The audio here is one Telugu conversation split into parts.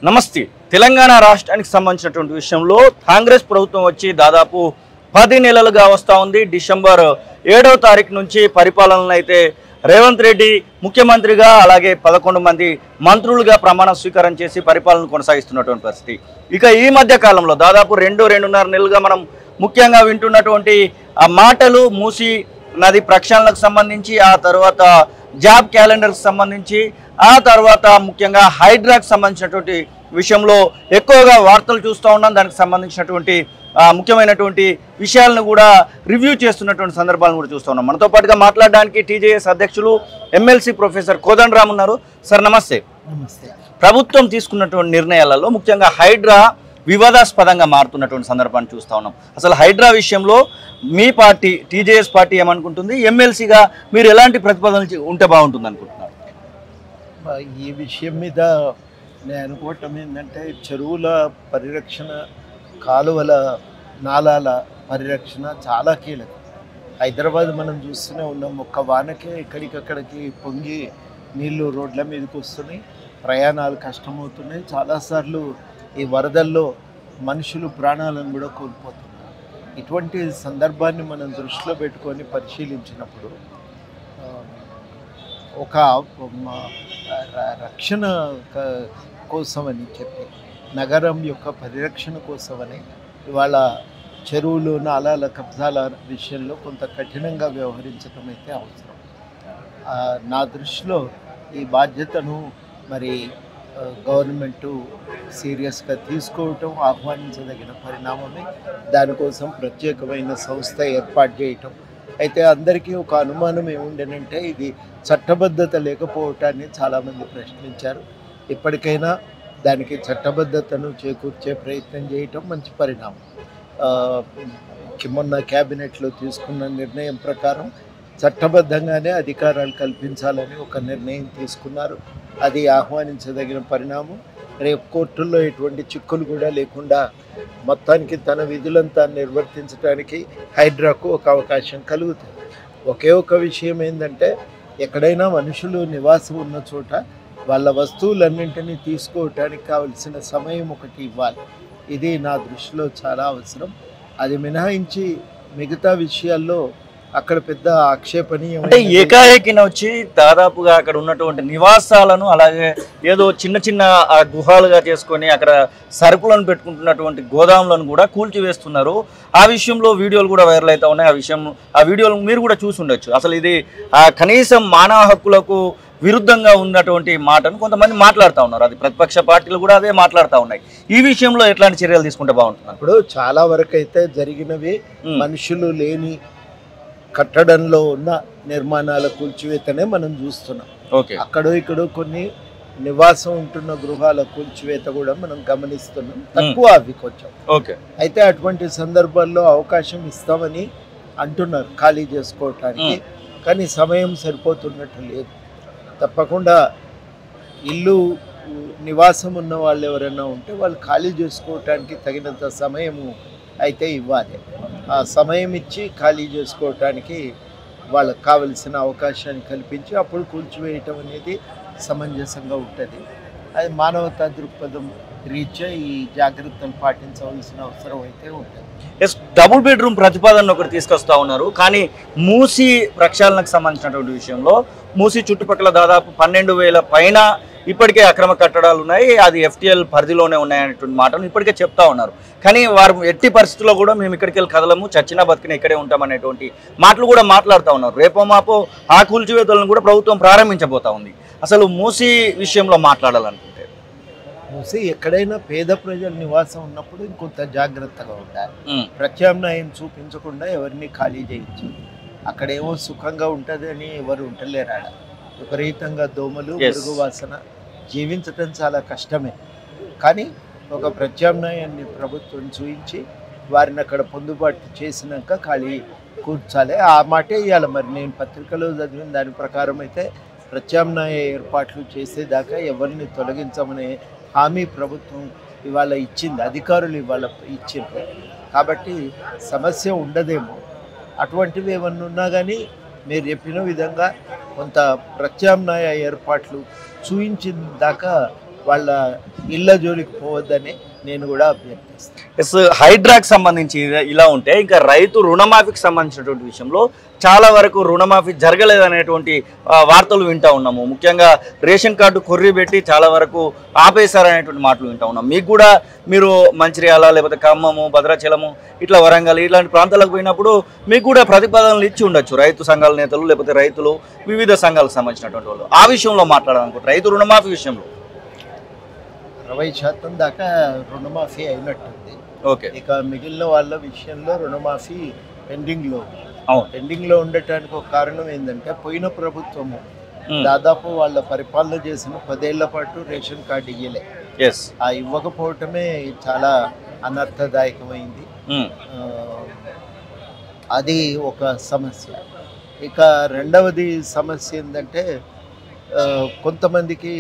నమస్తే. తెలంగాణ రాష్ట్రానికి సంబంధించినటువంటి విషయంలో కాంగ్రెస్ ప్రభుత్వం వచ్చి దాదాపు 10 నెలలుగా వస్తూ ఉంది. డిసెంబర్ 7వ తారీఖు నుంచి పరిపాలనను అయితే రేవంత్ రెడ్డి ముఖ్యమంత్రిగా అలాగే 11 మంది మంత్రులుగా ప్రమాణ స్వీకారం చేసి పరిపాలన కొనసాగిస్తున్నటువంటి పరిస్థితి. ఇక ఈ మధ్య కాలంలో దాదాపు 2-2.5 నెలలుగా మనం ముఖ్యంగా వింటున్నటువంటి ఆ మాటలు మూసి నది ప్రక్షాళనకు సంబంధించి, ఆ తర్వాత జాబ్ క్యాలెండర్కి సంబంధించి, ఆ తర్వాత ముఖ్యంగా హైడ్రాకు సంబంధించినటువంటి విషయంలో ఎక్కువగా వార్తలు చూస్తూ ఉన్నాం. దానికి సంబంధించినటువంటి ముఖ్యమైనటువంటి విషయాలను కూడా రివ్యూ చేస్తున్నటువంటి సందర్భాలను కూడా చూస్తూ ఉన్నాం. మనతో పాటుగా మాట్లాడడానికి టీజేఎస్ అధ్యక్షులు ఎమ్మెల్సీ ప్రొఫెసర్ కోదండరామ్ ఉన్నారు. సార్ నమస్తే. నమస్తే. ప్రభుత్వం తీసుకున్నటువంటి నిర్ణయాలలో ముఖ్యంగా హైడ్రా వివాదాస్పదంగా మారుతున్నటువంటి సందర్భాన్ని చూస్తూ ఉన్నాం. అసలు హైడ్రా విషయంలో మీ పార్టీ టీజేఎస్ పార్టీ ఏమనుకుంటుంది, ఎమ్మెల్సీగా మీరు ఎలాంటి ప్రతిపాదనలు ఉంటే బాగుంటుంది అనుకుంటున్నారు? ఈ విషయం మీద నేను అనుకోవటం ఏంటంటే, చెరువుల పరిరక్షణ, కాలువల నాలాల పరిరక్షణ చాలా కీలకం. హైదరాబాద్ మనం చూస్తూనే ఉన్నాం, ఒక్క వానకే ఎక్కడికక్కడికి పొంగి నీళ్లు రోడ్ల మీదకి వస్తున్నాయి, ప్రయాణాలు కష్టమవుతున్నాయి. చాలాసార్లు ఈ వరదల్లో మనుషులు ప్రాణాలను కూడా కోల్పోతున్నారు. ఇటువంటి సందర్భాన్ని మనం దృష్టిలో పెట్టుకొని పరిశీలించినప్పుడు ఒక రక్షణ కోసమని చెప్పి, నగరం యొక్క పరిరక్షణ కోసమని ఇవాళ చెరువులు నాలాల కబ్జాల విషయంలో కొంత కఠినంగా వ్యవహరించడం అయితే అవసరం. నా దృష్టిలో ఈ బాధ్యతను మరి గవర్నమెంటు సీరియస్గా తీసుకోవటం ఆహ్వానించదగిన పరిణామమే. దానికోసం ప్రత్యేకమైన సంస్థ ఏర్పాటు చేయటం. అయితే అందరికీ ఒక అనుమానం ఏముండేనంటే, ఇది చట్టబద్ధత లేకపోవటాన్ని చాలామంది ప్రశ్నించారు. ఇప్పటికైనా దానికి చట్టబద్ధతను చేకూర్చే ప్రయత్నం చేయటం మంచి పరిణామం. మొన్న క్యాబినెట్లో తీసుకున్న నిర్ణయం ప్రకారం చట్టబద్ధంగానే అధికారాలు కల్పించాలని ఒక నిర్ణయం తీసుకున్నారు. అది ఆహ్వానించదగిన పరిణామం. రేపు కోర్టుల్లో ఎటువంటి చిక్కులు కూడా లేకుండా మొత్తానికి తన విధులంతా నిర్వర్తించడానికి హైడ్రాకు ఒక అవకాశం కలుగుతుంది. ఒకే ఒక విషయం ఏంటంటే, ఎక్కడైనా మనుషులు నివాసం ఉన్న చోట వాళ్ళ వస్తువులన్నింటినీ తీసుకోవటానికి కావలసిన సమయం ఒకటి ఇవ్వాలి. ఇది నా దృష్టిలో చాలా అవసరం. అది మినహాయించి మిగతా విషయాల్లో అక్కడ పెద్ద ఆక్షేపణీయం అంటే ఏకాఏకిన వచ్చి దాదాపుగా అక్కడ ఉన్నటువంటి నివాసాలను అలాగే ఏదో చిన్న చిన్న గుహాలుగా చేసుకొని అక్కడ సరుకులను పెట్టుకుంటున్నటువంటి గోదాములను కూడా కూల్చివేస్తున్నారు. ఆ విషయంలో వీడియోలు కూడా వైరల్ అవుతా ఉన్నాయి. ఆ వీడియోలు మీరు కూడా చూసి ఉండొచ్చు. అసలు ఇది కనీసం మానవ హక్కులకు విరుద్ధంగా ఉన్నటువంటి మాటను కొంతమంది మాట్లాడుతూ ఉన్నారు. అది ప్రతిపక్ష పార్టీలు కూడా అదే మాట్లాడుతూ ఉన్నాయి. ఈ విషయంలో ఎట్లాంటి చర్యలు తీసుకుంటే బాగుంటుంది? ఇప్పుడు చాలా వరకు అయితే జరిగినవి మనుషులు లేని కట్టడంలో ఉన్న నిర్మాణాల కూల్చివేతనే మనం చూస్తున్నాం. అక్కడో ఇక్కడో కొన్ని నివాసం ఉంటున్న గృహాల కూల్చివేత కూడా మనం గమనిస్తున్నాం. తక్కువ అవి కొంచెం. అయితే అటువంటి సందర్భాల్లో అవకాశం ఇస్తామని అంటున్నారు ఖాళీ చేసుకోవటానికి, కానీ సమయం సరిపోతున్నట్టు లేదు. తప్పకుండా ఇల్లు నివాసం ఉన్న వాళ్ళు ఎవరైనా ఉంటే వాళ్ళు ఖాళీ చేసుకోవటానికి తగినంత సమయము అయితే ఇవ్వాలి. ఆ సమయం ఇచ్చి ఖాళీ చేసుకోవటానికి వాళ్ళకు కావలసిన అవకాశాన్ని కల్పించి అప్పుడు కూల్చివేయటం అనేది సమంజసంగా ఉంటుంది. అది మానవతా దృక్పథం రీత్యా ఈ జాగ్రత్తలు పాటించవలసిన అవసరం అయితే ఉంటుంది. డబుల్ బెడ్రూమ్ ప్రతిపాదన ఒకటి తీసుకొస్తా ఉన్నారు. కానీ మూసి ప్రక్షాళనకు సంబంధించినటువంటి విషయంలో మూసి చుట్టుపక్కల దాదాపు 12,000 పైన ఇప్పటికే అక్రమ కట్టడాలు ఉన్నాయి. అది FTL పరిధిలోనే ఉన్నాయనేటువంటి మాటను ఇప్పటికే చెప్తా ఉన్నారు. కానీ వారు ఎట్టి పరిస్థితుల్లో కూడా మేము ఇక్కడికి వెళ్ళి కదలము, చచ్చినా బతికిన ఇక్కడే ఉంటామనేటువంటి మాటలు కూడా మాట్లాడుతూ ఉన్నారు. రేపో మాపో ఆ కూల్చివేతలను కూడా ప్రభుత్వం ప్రారంభించబోతా ఉంది. అసలు మూసి విషయంలో మాట్లాడాలనుకుంటే, మూసి ఎక్కడైనా పేద ప్రజల నివాసం ఉన్నప్పుడు ఇంకొంత జాగ్రత్తగా ఉండాలి. ప్రత్యామ్నాయం చూపించకుండా ఎవరిని ఖాళీ చేయొచ్చు. అక్కడేమో సుఖంగా ఉంటుంది అని ఎవరు ఉంటలేరాడ. విపరీతంగా దోమలు, పురుగు వాసన, జీవించటం చాలా కష్టమే. కానీ ఒక ప్రత్యామ్నాయాన్ని ప్రభుత్వం చూపించి వారిని అక్కడ పొందుబాటు చేసినాక ఖాళీ కూర్చాలి. ఆ మాటే ఇవ్వాలి. మరి నేను పత్రికలో చదివిన దాని ప్రకారం అయితే ప్రత్యామ్నాయ ఏర్పాట్లు చేసేదాకా ఎవరిని తొలగించమనే హామీ ప్రభుత్వం ఇవాళ ఇచ్చింది, అధికారులు ఇవాళ ఇచ్చిండ్రు. కాబట్టి సమస్య ఉండదేమో. అటువంటివి ఏమన్నా ఉన్నా కానీ మీరు చెప్పిన విధంగా కొంత ప్రత్యామ్నాయ ఏర్పాట్లు చూయించిన దాకా వాళ్ళ ఇళ్ళ జోలికి పోవద్దని నేను కూడా అభ్యర్థిస్తాను. హైడ్రాకి సంబంధించి ఇలా ఉంటే ఇంకా రైతు రుణమాఫీకి సంబంధించినటువంటి విషయంలో చాలా వరకు రుణమాఫీ జరగలేదనేటువంటి వార్తలు వింటూ ఉన్నాము. ముఖ్యంగా రేషన్ కార్డు కొర్రీ పెట్టి చాలా వరకు ఆపేశారనేటువంటి మాటలు వింటూ ఉన్నాం. మీకు కూడా మీరు మంచిర్యాల లేకపోతే ఖమ్మము, భద్రాచలము, ఇట్లా వరంగల్ ఇలాంటి ప్రాంతాలకు పోయినప్పుడు మీకు కూడా ప్రతిపాదనలు ఇచ్చి ఉండొచ్చు రైతు సంఘాల నేతలు లేకపోతే రైతులు, వివిధ సంఘాలకు సంబంధించినటువంటి వాళ్ళు. ఆ విషయంలో మాట్లాడాలనుకుంటారు రైతు రుణమాఫీ విషయంలో 60% దాకా రుణమాఫీ అయినట్టుంది. ఓకే, ఇక మిగిలిన వాళ్ళ విషయంలో రుణమాఫీ పెండింగ్లో ఉండటానికి ఒక కారణం ఏంటంటే పోయిన ప్రభుత్వము దాదాపు వాళ్ళ పరిపాలన చేసిన 10 ఏళ్ల పాటు రేషన్ కార్డు ఇవ్వలే. ఆ ఇవ్వకపోవటమే చాలా అనర్థదాయకమైంది. అది ఒక సమస్య. ఇక రెండవది సమస్య ఏంటంటే కొంతమందికి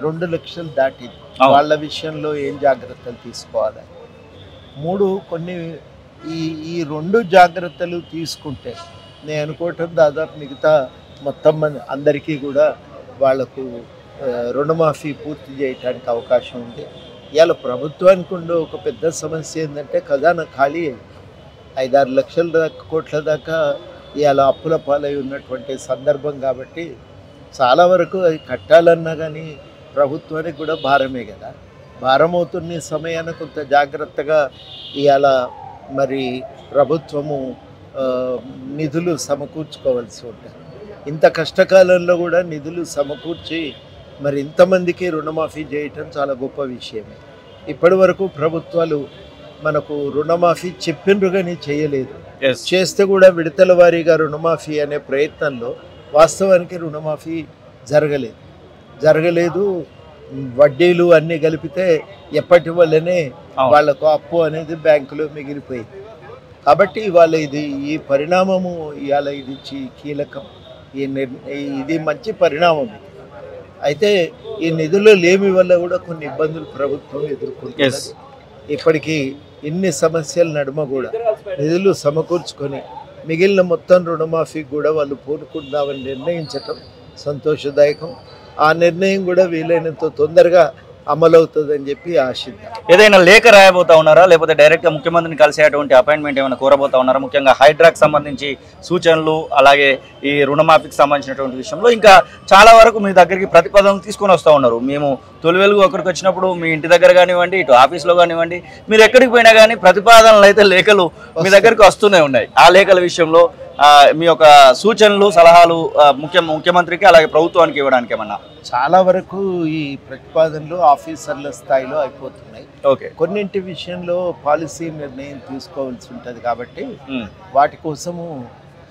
2 లక్షలు దాటింది. వాళ్ళ విషయంలో ఏం జాగ్రత్తలు తీసుకోవాలి? 3 కొన్ని ఈ 2 జాగ్రత్తలు తీసుకుంటే నేను అనుకోవటం దాదాపు మిగతా మొత్తం అందరికీ కూడా వాళ్లకు రుణమాఫీ పూర్తి చేయడానికి అవకాశం ఉంది. ఇవాళ ప్రభుత్వానికి ఉండే ఒక పెద్ద సమస్య ఏంటంటే ఖజానా ఖాళీ 5-6 లక్షల కోట్ల దాకా ఇవాళ అప్పుల పాలై ఉన్నటువంటి సందర్భం కాబట్టి చాలా వరకు అది కట్టాలన్నా కానీ ప్రభుత్వానికి కూడా భారమే కదా. భారం అవుతున్న సమయాన్ని కొంత జాగ్రత్తగా ఇవాళ మరి ప్రభుత్వము నిధులు సమకూర్చుకోవాల్సి ఉంటుంది. ఇంత కష్టకాలంలో కూడా నిధులు సమకూర్చి మరి ఇంతమందికి రుణమాఫీ చేయటం చాలా గొప్ప విషయమే. ఇప్పటి వరకు ప్రభుత్వాలు మనకు రుణమాఫీ చెప్పిండ్రు కానీ చేయలేదు. చేస్తే కూడా విడతల వారీగా రుణమాఫీ అనే ప్రయత్నంలో వాస్తవానికి రుణమాఫీ జరగలేదు. వడ్డీలు అన్నీ కలిపితే ఎప్పటి వల్లనే వాళ్లకు అప్పు అనేది బ్యాంకులో మిగిలిపోయింది. కాబట్టి ఇవాళ ఈ పరిణామము ఇవాళ ఇది కీలకం. ఇది మంచి పరిణామం. అయితే ఈ నిధుల లేమి వల్ల కూడా కొన్ని ఇబ్బందులు ప్రభుత్వం ఎదుర్కొంటుంది. ఇప్పటికీ ఇన్ని సమస్యల నడుమ కూడా నిధులు సమకూర్చుకొని మిగిలిన మొత్తం రుణమాఫీకి కూడా వాళ్ళు పూనుకుందామని నిర్ణయించటం సంతోషదాయకం. ఆ నిర్ణయం కూడా వీలైనంత తొందరగా అమలవుతుందని చెప్పి ఆశిద్దాం. ఏదైనా లేఖ రాయబోతా ఉన్నారా లేకపోతే డైరెక్ట్గా ముఖ్యమంత్రిని కలిసేటువంటి అపాయింట్మెంట్ ఏమైనా కోరబోతా ఉన్నారా? ముఖ్యంగా హైడ్రాకి సంబంధించి సూచనలు అలాగే ఈ రుణమాఫీకి సంబంధించినటువంటి విషయంలో ఇంకా చాలా వరకు మీ దగ్గరికి ప్రతిపాదనలు తీసుకొని వస్తూ ఉన్నారు. మేము తొలి వెలుగు అక్కడికి వచ్చినప్పుడు మీ ఇంటి దగ్గర కానివ్వండి, ఇటు ఆఫీస్లో కానివ్వండి, మీరు ఎక్కడికి పోయినా కానీ ప్రతిపాదనలు అయితే లేఖలు మీ దగ్గరికి వస్తూనే ఉన్నాయి. ఆ లేఖల విషయంలో మీ యొక్క సూచనలు సలహాలు ముఖ్యమంత్రికి అలాగే ప్రభుత్వానికి ఇవ్వడానికి ఏమన్నా? చాలా వరకు ఈ ప్రతిపాదనలు ఆఫీసర్ల స్థాయిలో అయిపోతున్నాయి. ఓకే, కొన్నింటి విషయంలో పాలసీ నిర్ణయం తీసుకోవాల్సి ఉంటుంది కాబట్టి వాటి కోసము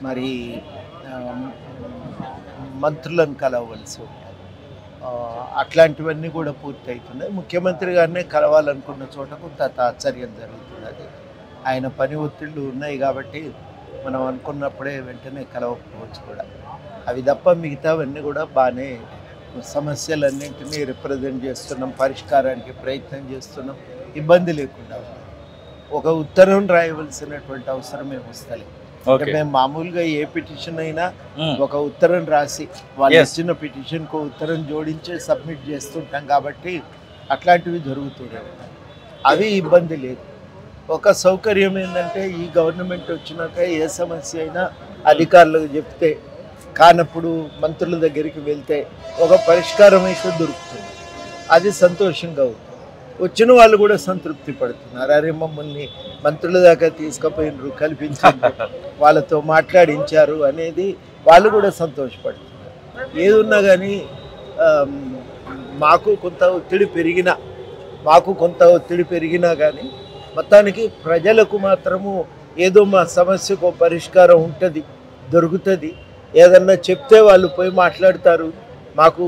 మరి మంత్రులను కలవవలసి ఉంటుంది. అట్లాంటివన్నీ కూడా పూర్తి అవుతున్నాయి. ముఖ్యమంత్రి గారినే కలవాలనుకున్న చోట కొంత తాత్సర్యం జరుగుతున్నది. ఆయన పని ఒత్తిళ్ళు ఉన్నాయి కాబట్టి మనం అనుకున్నప్పుడే వెంటనే కలవకపోవచ్చు కూడా. అవి తప్ప మిగతావన్నీ కూడా బాగానే సమస్యలన్నింటినీ రిప్రజెంట్ చేస్తున్నాం, పరిష్కారానికి ప్రయత్నం చేస్తున్నాం, ఇబ్బంది లేకుండా. ఒక ఉత్తరం రాయవలసినటువంటి అవసరం ఏమి వస్తలేదు. మేము మామూలుగా ఏ పిటిషన్ అయినా ఒక ఉత్తరం రాసి వాళ్ళు ఇచ్చిన పిటిషన్కు ఉత్తరం జోడించి సబ్మిట్ చేస్తుంటాం కాబట్టి అట్లాంటివి జరుగుతూనే ఉంటాయి. అవి ఇబ్బంది లేదు. ఒక సౌకర్యం ఏంటంటే ఈ గవర్నమెంట్ వచ్చినాక ఏ సమస్య అయినా అధికారులకు చెప్తే కానప్పుడు మంత్రుల దగ్గరికి వెళ్తే ఒక పరిష్కారం అయితే దొరుకుతుంది. అది సంతోషంగా ఉంది. వచ్చిన వాళ్ళు కూడా సంతృప్తి పడుతున్నారు. అరే మమ్మల్ని మంత్రుల దాకా తీసుకుపోయినారు, కల్పించారు, వాళ్ళతో మాట్లాడించారు అనేది వాళ్ళు కూడా సంతోషపడుతున్నారు. ఏదున్నా కానీ మాకు కొంత ఒత్తిడి పెరిగినా కానీ మొత్తానికి ప్రజలకు మాత్రము ఏదో మా సమస్యకు పరిష్కారం ఉంటుంది, దొరుకుతుంది. ఏదన్నా చెప్తే వాళ్ళు పోయి మాట్లాడతారు, మాకు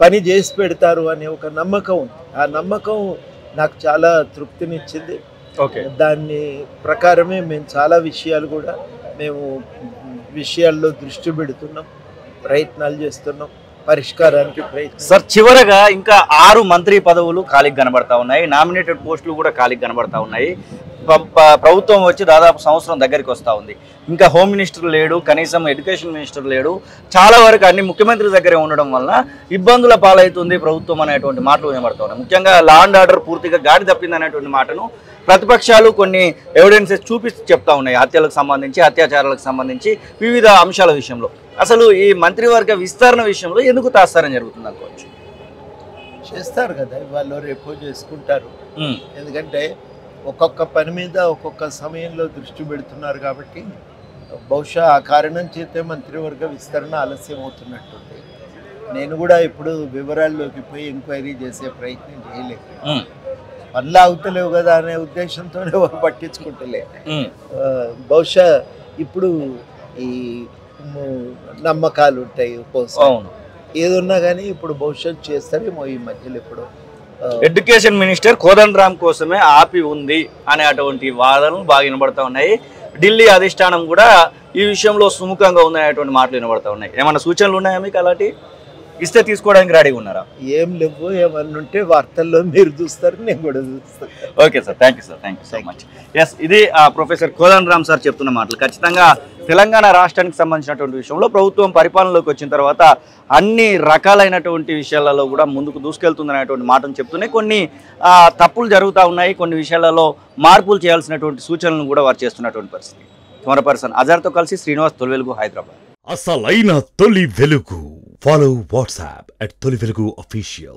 పని చేసి పెడతారు అనే ఒక నమ్మకం ఉంది. ఆ నమ్మకం నాకు చాలా తృప్తినిచ్చింది. దాన్ని ప్రకారమే మేము చాలా విషయాల్లో దృష్టి పెడుతున్నాం, ప్రయత్నాలు చేస్తున్నాం, పరిష్కారానికి ప్రయత్నం. సార్, చివరగా ఇంకా 6 మంత్రి పదవులు ఖాళీకి కనబడతా ఉన్నాయి, నామినేటెడ్ పోస్టులు కూడా ఖాళీకి కనబడతా ఉన్నాయి. ప్రభుత్వం వచ్చి దాదాపు సంవత్సరం దగ్గరికి వస్తూ ఉంది. ఇంకా హోమ్ మినిస్టర్ లేడు, కనీసం ఎడ్యుకేషన్ మినిస్టర్ లేడు. చాలా వరకు అన్ని ముఖ్యమంత్రి దగ్గరే ఉండడం వలన ఇబ్బందుల పాలవుతుంది ప్రభుత్వం అనేటువంటి మాటలు వినబడుతూ ఉన్నాయి. ముఖ్యంగా లా అండ్ ఆర్డర్ పూర్తిగా గాడి తప్పింది అనేటువంటి మాటను ప్రతిపక్షాలు కొన్ని ఎవిడెన్సెస్ చూపిస్తూ చెప్తా ఉన్నాయి. హత్యలకు సంబంధించి, అత్యాచారాలకు సంబంధించి వివిధ అంశాల విషయంలో. అసలు ఈ మంత్రివర్గ విస్తరణ విషయంలో ఎందుకు తాత్సారం జరుగుతుంది అనుకోవచ్చు? చేస్తారు కదా, వాళ్ళు రేపో చేసుకుంటారు. ఎందుకంటే ఒక్కొక్క పని మీద ఒక్కొక్క సమయంలో దృష్టి పెడుతున్నారు కాబట్టి బహుశా ఆ కారణం చేతే మంత్రివర్గ విస్తరణ ఆలస్యం అవుతున్నట్టుంది. నేను కూడా ఇప్పుడు వివరాల్లోకి పోయి ఎంక్వైరీ చేసే ప్రయత్నం చేయలేదు. పనులు అవుతలేవు కదా అనే ఉద్దేశంతోనే పట్టించుకుంటలే. బహుశా ఇప్పుడు ఈ నమ్మకాలు ఉంటాయి ఒక్కోసారి, ఏదున్నా కానీ ఇప్పుడు భవిష్యత్తు చేస్తారేమో ఈ మధ్యలో. ఇప్పుడు ఎడ్యుకేషన్ మినిస్టర్ కోదండరామ్ కోసమే ఆపి ఉంది అనే అటువంటి వాదనలు బాగా వినబడతా ఉన్నాయి. ఢిల్లీ అధిష్టానం కూడా ఈ విషయంలో సుముఖంగా ఉందనేటువంటి మాటలు వినబడతా ఉన్నాయి. ఏమన్నా సూచనలు ఉన్నాయా మీకు? అలాంటి ఇస్తే తీసుకోవడానికి రెడీగా ఉన్నారా? ఏం లేవు, ఏమన్నా ఉంటే వార్తల్లో మీరు చూస్తారు, నేను కూడా చూస్తాను. Okay sir, thank you sir, thank you so much. Yes, ఇది ప్రొఫెసర్ కోదండరామ్ సార్ చెప్తున్న మాటలు. ఖచ్చితంగా తెలంగాణ రాష్ట్రానికి సంబంధించినటువంటి విషయంలో ప్రభుత్వం పరిపాలనలోకి వచ్చిన తర్వాత అన్ని రకాలైనటువంటి విషయాలలో కూడా ముందుకు దూసుకెళ్తుందనేటువంటి మాటను చెప్తూనే కొన్ని తప్పులు జరుగుతూ ఉన్నాయి. కొన్ని విషయాలలో మార్పులు చేయాల్సినటువంటి సూచనలను కూడా వారు చేస్తున్నటువంటి పరిస్థితి. కెమెరా పర్సన్ అజర్తో కలిసి శ్రీనివాస్, తొలి వెలుగు, హైదరాబాద్. అసలైన తొలి వెలుగు. ఫాలో వాట్సాప్ @తొలి వెలుగు official.